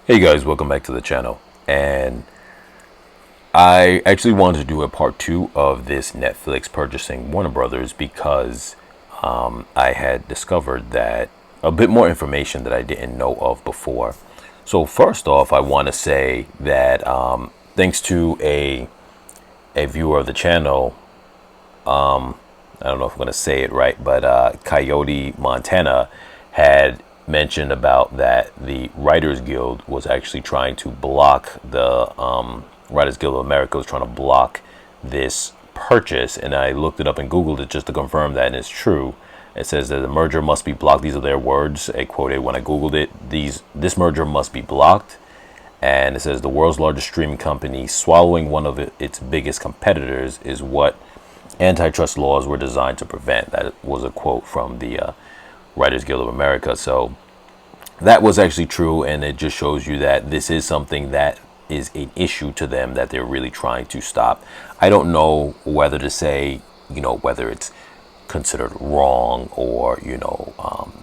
Hey guys, welcome back to the channel. And I actually wanted to do a part two of this Netflix purchasing Warner Brothers because I had discovered that a bit more information that I didn't know of before. So first off, I want to say that thanks to a viewer of the channel, I don't know if I'm going to say it right, but Coyote Montana had mentioned about that the Writers Guild was actually trying to block Writers Guild of America was trying to block this purchase, and I looked it up and Googled it just to confirm that, and it's true. It says that the merger must be blocked. These are their words. I quoted when I Googled it. This merger must be blocked. And it says the world's largest streaming company swallowing one of its biggest competitors is what antitrust laws were designed to prevent. That was a quote from the Writers Guild of America. So that was actually true, and it just shows you that this is something that is an issue to them that they're really trying to stop. I don't know whether to say, whether it's considered wrong or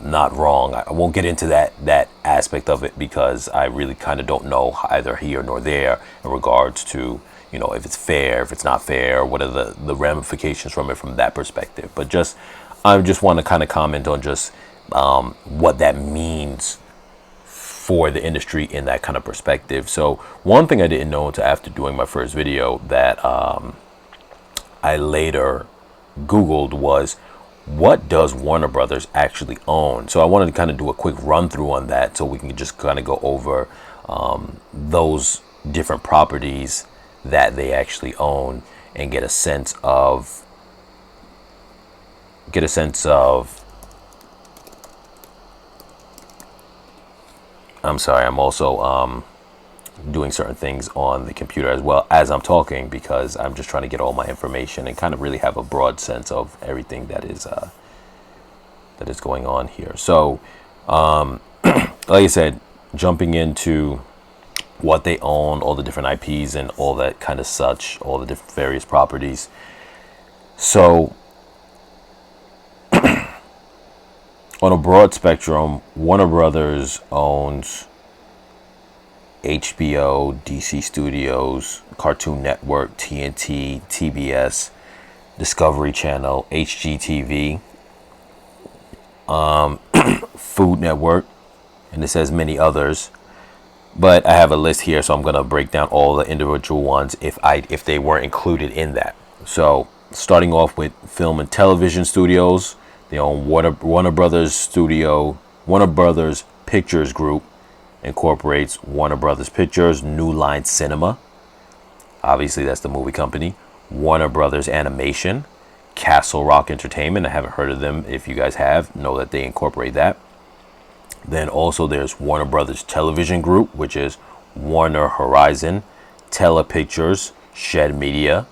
not wrong. I won't get into that aspect of it because I really kind of don't know either here nor there in regards to if it's fair, if it's not fair, what are the ramifications from it from that perspective. But I just want to kind of comment on just what that means for the industry in that kind of perspective. So one thing I didn't know until after doing my first video that I later Googled was, what does Warner Brothers actually own? So I wanted to kind of do a quick run through on that so we can just kind of go over those different properties that they actually own and get a sense of I'm sorry, I'm also doing certain things on the computer as well as I'm talking because I'm just trying to get all my information and kind of really have a broad sense of everything that is going on here. So, like I said, jumping into what they own, all the different IPs and all that kind of such, all the different various properties. So, on a broad spectrum, Warner Brothers owns HBO, DC Studios, Cartoon Network, TNT, TBS, Discovery Channel, HGTV, Food Network, and it says many others. But I have a list here, so I'm going to break down all the individual ones if they weren't included in that. So starting off with film and television studios, they own Warner Brothers Pictures Group, incorporates Warner Brothers Pictures, New Line Cinema. Obviously, that's the movie company. Warner Brothers Animation, Castle Rock Entertainment. I haven't heard of them. If you guys have, know that they incorporate that. Then also there's Warner Brothers Television Group, which is Warner Horizon, Telepictures, Shed Media.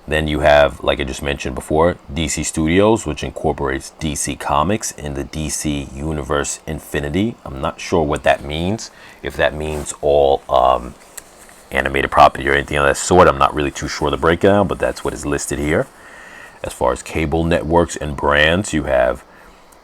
Then you have, like I just mentioned before, DC Studios, which incorporates DC Comics in the DC Universe Infinity. I'm not sure what that means. If that means all animated property or anything of that sort, I'm not really too sure the breakdown, but that's what is listed here. As far as cable networks and brands, you have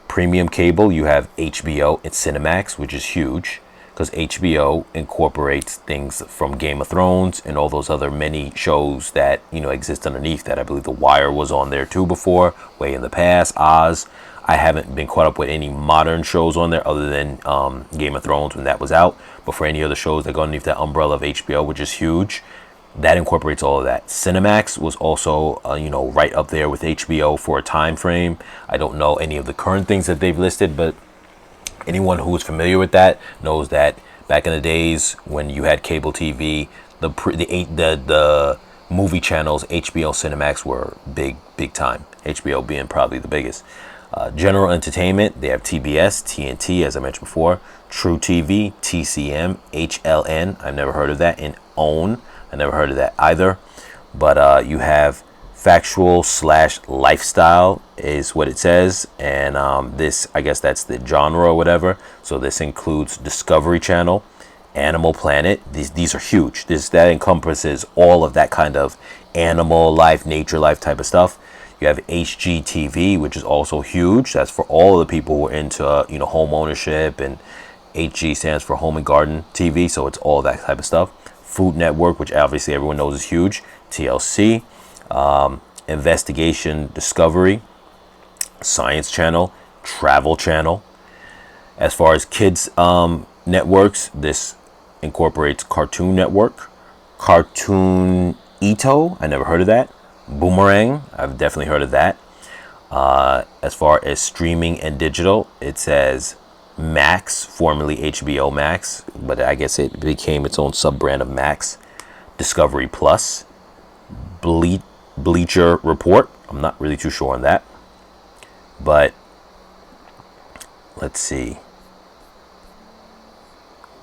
premium cable, you have HBO and Cinemax, which is huge because HBO incorporates things from Game of Thrones and all those other many shows that exist underneath that. I believe The Wire was on there too before, way in the past. Oz. I haven't been caught up with any modern shows on there other than Game of Thrones when that was out. But for any other shows that go underneath that umbrella of HBO, which is huge, that incorporates all of that. Cinemax was also, right up there with HBO for a time frame. I don't know any of the current things that they've listed, but anyone who is familiar with that knows that back in the days when you had cable TV, the movie channels, HBO, Cinemax were big time. HBO being probably the biggest. General Entertainment, they have TBS, TNT, as I mentioned before, True TV, TCM, HLN. I've never heard of that. And OWN. I never heard of that either. But you have factual/lifestyle is what it says, and this, I guess that's the genre or whatever. So this includes Discovery Channel, Animal Planet. These are huge. That encompasses all of that kind of animal life, nature life type of stuff. You have HGTV, which is also huge. That's for all of the people who are into home ownership and HG stands for Home and Garden TV, so it's all that type of stuff. Food Network, which obviously everyone knows is huge. TLC, Investigation Discovery, Science Channel, Travel Channel. As far as kids networks, this incorporates Cartoon Network, Cartoon Ito, I never heard of that. Boomerang, I've definitely heard of that. As far as streaming and digital, it says Max, formerly HBO Max, but I guess it became its own sub-brand of Max. Discovery Plus, Bleacher Report, I'm not really too sure on that, but let's see.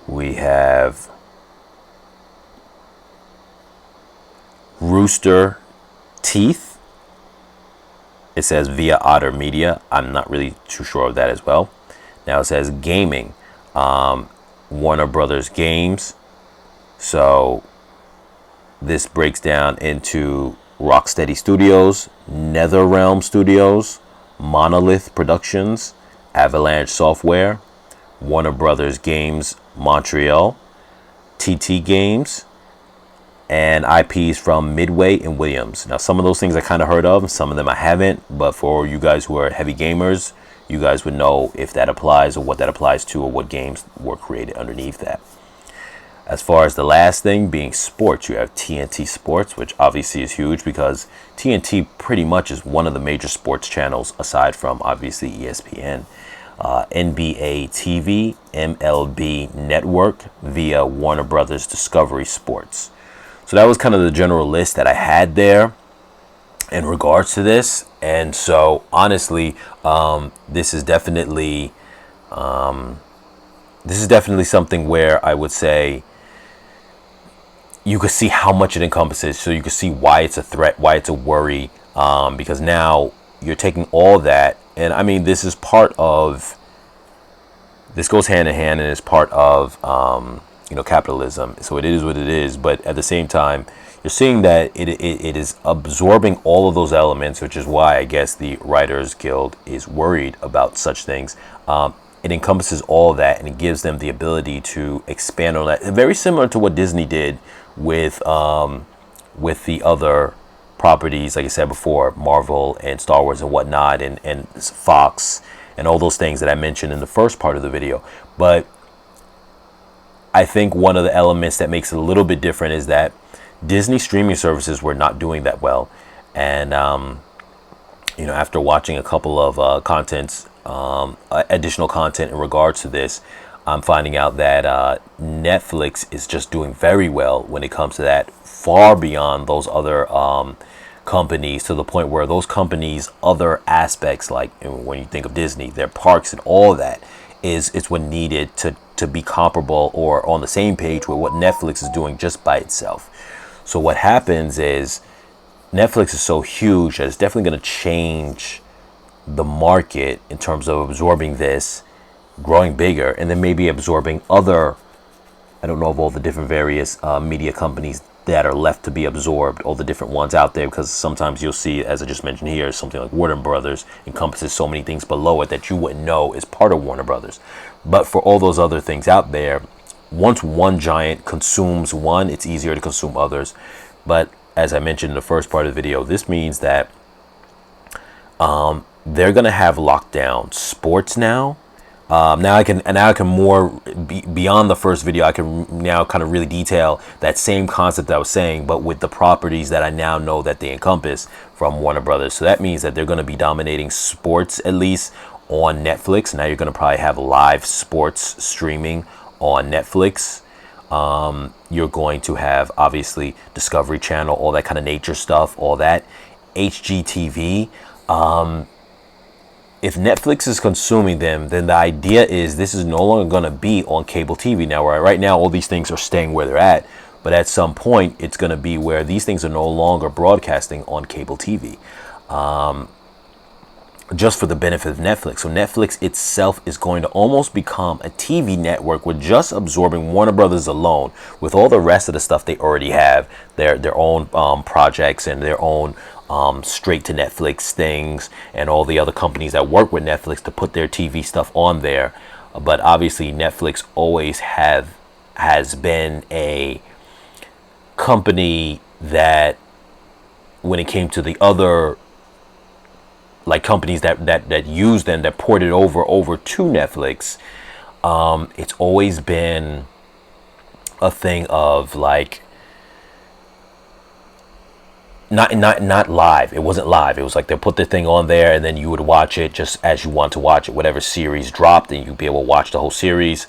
We have Rooster Teeth. It says via Otter Media. I'm not really too sure of that as well. Now it says gaming, Warner Brothers Games. So this breaks down into Rocksteady Studios, NetherRealm Studios, Monolith Productions, Avalanche Software, Warner Brothers Games Montreal, TT Games, and IPs from Midway and Williams. Now, some of those things I kind of heard of, some of them I haven't, but for you guys who are heavy gamers, you guys would know if that applies or what that applies to or what games were created underneath that. As far as the last thing being sports, you have TNT Sports, which obviously is huge because TNT pretty much is one of the major sports channels aside from obviously ESPN. NBA TV, MLB Network via Warner Brothers Discovery Sports. So that was kind of the general list that I had there in regards to this. And so honestly, this is definitely something where I would say you could see how much it encompasses. So you can see why it's a threat, why it's a worry, because now you're taking all that. And I mean, this goes hand in hand and is part of, capitalism. So it is what it is. But at the same time, you're seeing that it is absorbing all of those elements, which is why I guess the Writers Guild is worried about such things. It encompasses all of that and it gives them the ability to expand on that. Very similar to what Disney did with the other properties, like I said before, Marvel and Star Wars and whatnot, and Fox and all those things that I mentioned in the first part of the video. But I think one of the elements that makes it a little bit different is that Disney streaming services were not doing that well. And, after watching a couple of additional content in regards to this, I'm finding out that Netflix is just doing very well when it comes to that, far beyond those other companies, to the point where those companies' other aspects, like when you think of Disney, their parks and all that, it's what needed to be comparable or on the same page with what Netflix is doing just by itself. So what happens is Netflix is so huge that it's definitely going to change the market in terms of absorbing this, growing bigger, and then maybe absorbing other, I don't know of all the different various media companies that are left to be absorbed, all the different ones out there, because sometimes you'll see, as I just mentioned here, something like Warner Brothers encompasses so many things below it that you wouldn't know is part of Warner Brothers. But for all those other things out there, once one giant consumes one, it's easier to consume others. But as I mentioned in the first part of the video, this means that they're going to have locked down sports now. Now I can more beyond the first video. I can now kind of really detail that same concept I was saying, but with the properties that I now know that they encompass from Warner Brothers. So that means that they're going to be dominating sports, at least on Netflix. Now you're going to probably have live sports streaming on Netflix. You're going to have obviously Discovery Channel, all that kind of nature stuff, all that HGTV. If Netflix is consuming them, then the idea is this is no longer going to be on cable TV. Now, right now, all these things are staying where they're at. But at some point, it's going to be where these things are no longer broadcasting on cable TV. Just for the benefit of Netflix. So Netflix itself is going to almost become a TV network with just absorbing Warner Brothers alone, with all the rest of the stuff they already have, their own projects and their own straight to Netflix things, and all the other companies that work with Netflix to put their TV stuff on there. but obviously Netflix always has been a company that, when it came to the other like companies that use them, that ported over to Netflix, it's always been a thing of like not live. It wasn't live. It was like they put the thing on there and then you would watch it just as you want to watch it. Whatever series dropped, and you'd be able to watch the whole series.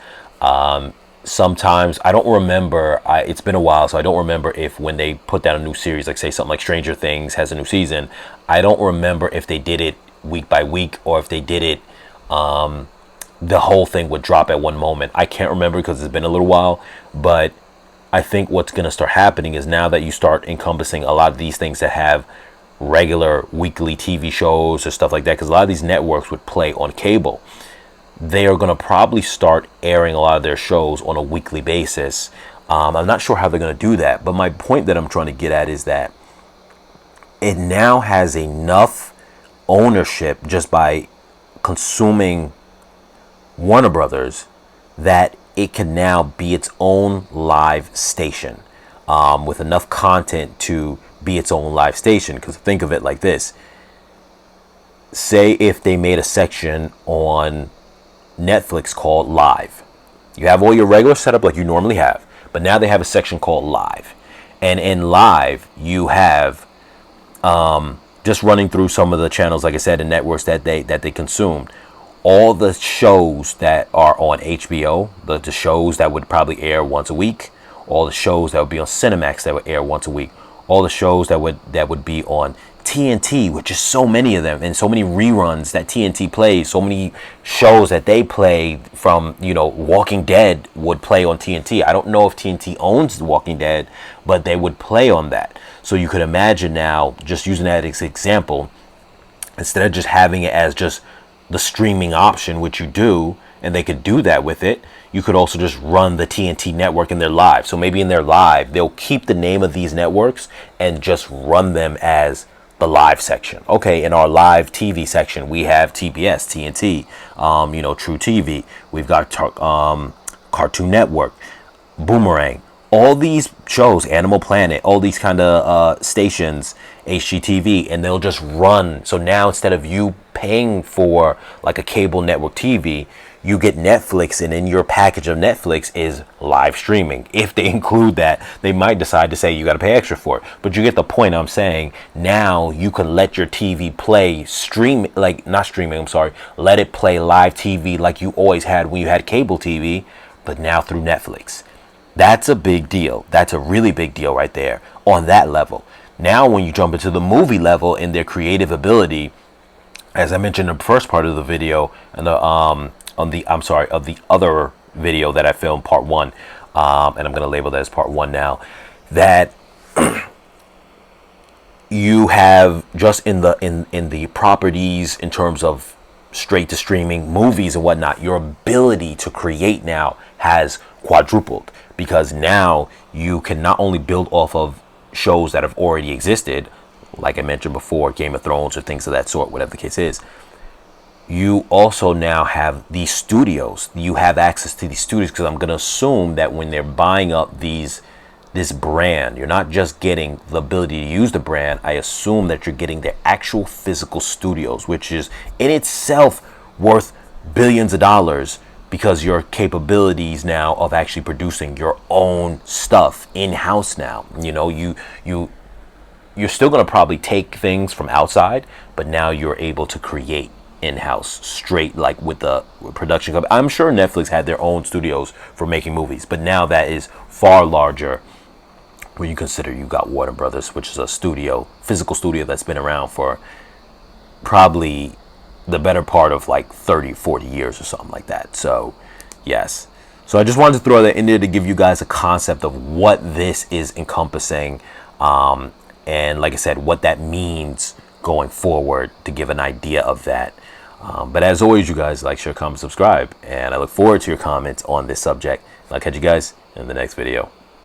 Sometimes I don't remember. It's been a while, so I don't remember if when they put down a new series, like say something like Stranger Things has a new season, I don't remember if they did it week by week or if they did it. The whole thing would drop at one moment. I can't remember because it's been a little while, but I think what's going to start happening is now that you start encompassing a lot of these things that have regular weekly TV shows or stuff like that, because a lot of these networks would play on cable, they are going to probably start airing a lot of their shows on a weekly basis. I'm not sure how they're going to do that, but my point that I'm trying to get at is that it now has enough ownership just by consuming Warner Brothers that it can now be its own live station, with enough content to be its own live station. Because think of it like this. Say if they made a section on Netflix called Live. You have all your regular setup like you normally have, but now they have a section called Live. And in Live, you have, just running through some of the channels, like I said, and networks that they consumed, all the shows that are on HBO, the shows that would probably air once a week, all the shows that would be on Cinemax that would air once a week, all the shows that would be on TNT, which is so many of them, and so many reruns that TNT plays, so many shows that they play from, Walking Dead would play on TNT. I don't know if TNT owns The Walking Dead, but they would play on that. So you could imagine now, just using that as an example, instead of just having it as just the streaming option, which you do, and they could do that with it, you could also just run the TNT network in their live. So maybe in their live, they'll keep the name of these networks and just run them as the live section. Okay, in our live TV section, we have TBS, TNT, True TV. We've got Cartoon Network, Boomerang. All these shows, Animal Planet, all these kind of stations, HGTV, and they'll just run. So now instead of you paying for like a cable network TV, you get Netflix, and in your package of Netflix is live streaming. If they include that, they might decide to say you got to pay extra for it. But you get the point I'm saying. Now you can let your TV play let it play live TV like you always had when you had cable TV, but now through Netflix. That's a big deal. That's a really big deal right there on that level. Now when you jump into the movie level and their creative ability, as I mentioned in the first part of the video, and of the other video that I filmed, part 1, and I'm going to label that as part 1 now, that you have just in the properties in terms of straight to streaming movies and whatnot, your ability to create now has quadrupled, because now you can not only build off of shows that have already existed, like I mentioned before, Game of Thrones or things of that sort, whatever the case is. You also now have these studios. You have access to these studios, because I'm going to assume that when they're buying up this brand, you're not just getting the ability to use the brand. I assume that you're getting the actual physical studios, which is in itself worth billions of dollars, because your capabilities now of actually producing your own stuff in-house now. You're still going to probably take things from outside, but now you're able to create in-house straight, like with the production company. I'm sure Netflix had their own studios for making movies, but now that is far larger when you consider you got Warner Brothers, which is a physical studio that's been around for probably the better part of like 30-40 years or something like that. So yes, so I just wanted to throw that in there to give you guys a concept of what this is encompassing, and like I said, what that means going forward, to give an idea of that. But as always, you guys, like, share, comment, subscribe, and I look forward to your comments on this subject. I'll catch you guys in the next video.